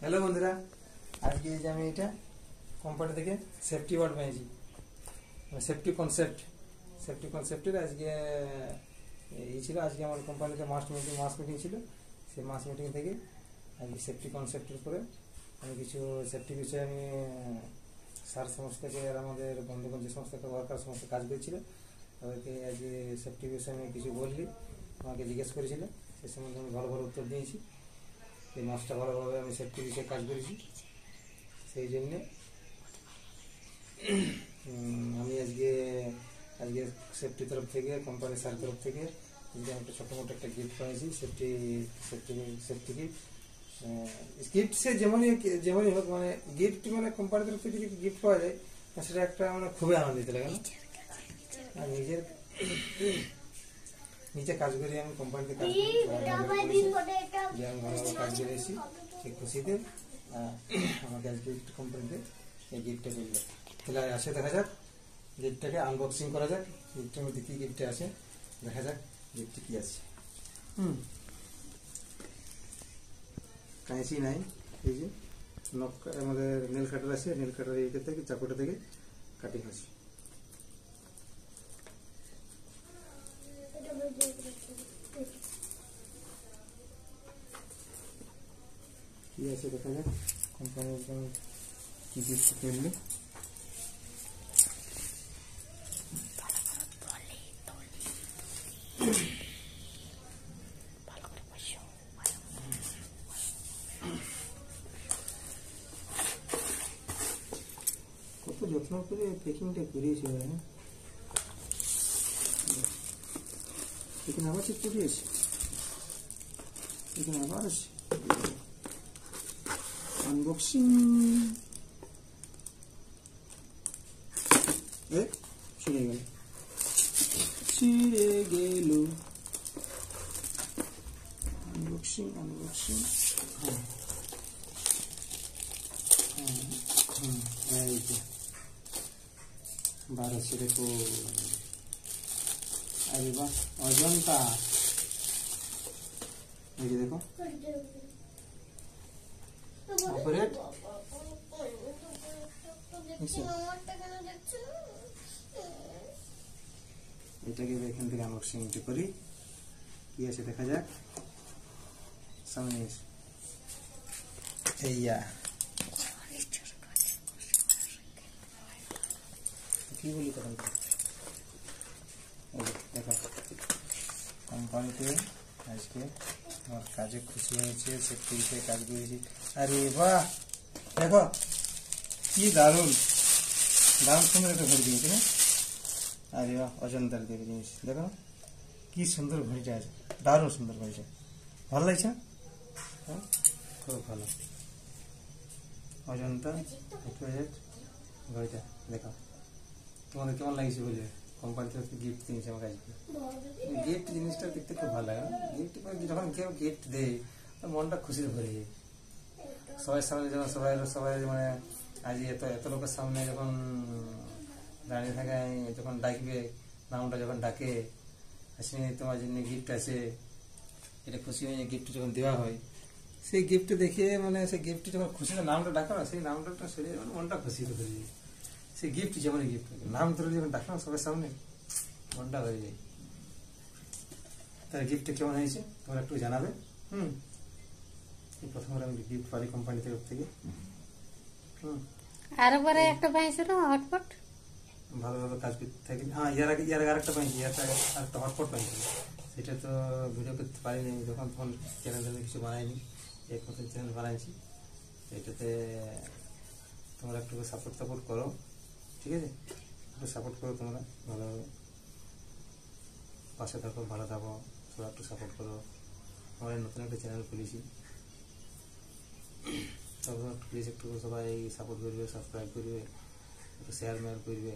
Hello বন্ধুরা, আজকে এই যে আমি এটা কোম্পানি থেকে সেফটি ওয়ার্ড পেয়েছি, সেফটি কনসেপ্টের আজকে এই ছিল। আজকে আমার কোম্পানিতে মাস মিটিং ছিল। সেই মাস মিটিং থেকে আজকে সেফটি কনসেপ্টের উপরে আমি কিছু সেফটি বিষয়ে আমি স্যার সংস্থাকে আর আমাদের বন্ধুগণ যে সংস্থাকে ওয়ার্কার সমস্ত কাজ করেছিল তাদেরকে আজকে সেফটি বিষয়ে আমি কিছু বললি, আমাকে জিজ্ঞেস করেছিল, সে সম্বন্ধে আমি ভালো উত্তর দিয়েছি। এই মাসটা ভালোভাবে আমি সেফটি বিষয়ে কাজ করেছি, সেই জন্যে আমি আজকে সেফটি তরফ থেকে কোম্পানির স্যার তরফ থেকে একটা ছোটো মোটো একটা গিফট পাইছি। সেফটি গিফট সে যেমনই হোক, মানে গিফট মানে কোম্পানির তরফ থেকে যদি গিফট পাওয়া যায় সেটা একটা মানে খুবই আনন্দিত লাগে না। আর নিজে কাজ করি, আমি কোম্পানিতে কাজ করি, যে আমি ভালোভাবে কাজ করে এসেছি সেই খুশিতে আমাকে আজকে কোম্পানিতে এই গিফটটা করলো। তাহলে আসে দেখা যাক গিফটটাকে আনবক্সিং করা যাক। গিফটের মধ্যে কী গিফটে আছে দেখা যাক, গিফটে কী আছে। কাঁচি নাই, এই যে নখ আমাদের নেল কাটার আছে, নেল কাটার এইটা থেকে চাকুটা থেকে কাটিং আছে। কি আছে দেখা যাক কোম্পানির কি গিফট করলে। কত যত্ন করে প্যাকিংটা করিয়েছে, এখানে আবার চেক করিয়েছে, এখানে আবার আছে আনবক্সিং। ছিঁড়ে গেল আনবক্সিং। এই যে 1200 দেখো। अरे वाह, अजंता, ये देखो ऑपरेट এটাকে এখান থেকে আনবক্সিং করি, কি আছে দেখা যাক। সামনে এইয়া কি বলি তখন দেখো, কোম্পানিতে আজকে আমার কাজে খুশি হয়েছে, সেফটি বিষয়ে কাজ করেছি। আরে বাহ, দেখো কি দারুণ সুন্দর একটা ঘড়ি দিয়েছে না। আরে বাহ, অজন্তার দিয়ে জিনিস দেখো কি সুন্দর ঘড়িটা আছে, দারুণ সুন্দর ঘড়িটা, ভালো লাগছে। হ্যাঁ, খুব ভালো অজন্তা ঘড়িটা দেখো। তোমাদের কেমন লাগছে বলে? কোম্পানি থেকে গিফট দিয়েছে আমার কাছে। গিফট জিনিসটা দেখতে খুব ভালো লাগে। গিফট যখন কেউ গিফট দেয় মনটা খুশিতে ভরে যায়। সবাই সামনে যখন সবাই মানে আজ এত লোকের সামনে যখন দাঁড়িয়ে থাকে, যখন ডাকবে নামটা যখন ডাকে, আসলে তোমার জন্য গিফট আছে, এটা খুশি হয়ে গিফট যখন দেওয়া হয়, সেই গিফট দেখে মানে সেই গিফট যখন খুশিতে নামটা ডাকা, সেই নামটা সেরে মনটা খুশিতে ভরে যায়। সেই গিফট যেমন গিফট নাম ধরে যখন ডাকলাম সবার সামনে মনটা হয়ে যায়। তার গিফটটা কেমন হয়েছে তোমরা একটু জানাবে। প্রথমবার আমি গিফট পাই কোম্পানি তরফ থেকে। আরেকবারে একটা পাইছো না হটপট, ভালোভাবে কাজ করতে থাকি। হ্যাঁ, এর আগে আরেকটা পাইছি, আরেকটা হটপট পাইছি। সেটা তো ভিডিও করতে পারিনি যখন, তখন চ্যানেল কিছু বানাইনি, এক নতুন চ্যানেল বানাইছি। এটাতে তোমরা একটু সাপোর্ট করো, ঠিক আছে? একটু সাপোর্ট করো, তোমরা ভালোভাবে পাশে থাকো, ভালো থাকো, সবাই একটু সাপোর্ট করো। আমরা নতুন একটা চ্যানেল খুলেছি, তখন প্লিজ একটু সবাই সাপোর্ট করবে, সাবস্ক্রাইব করবে, একটু শেয়ার করবে।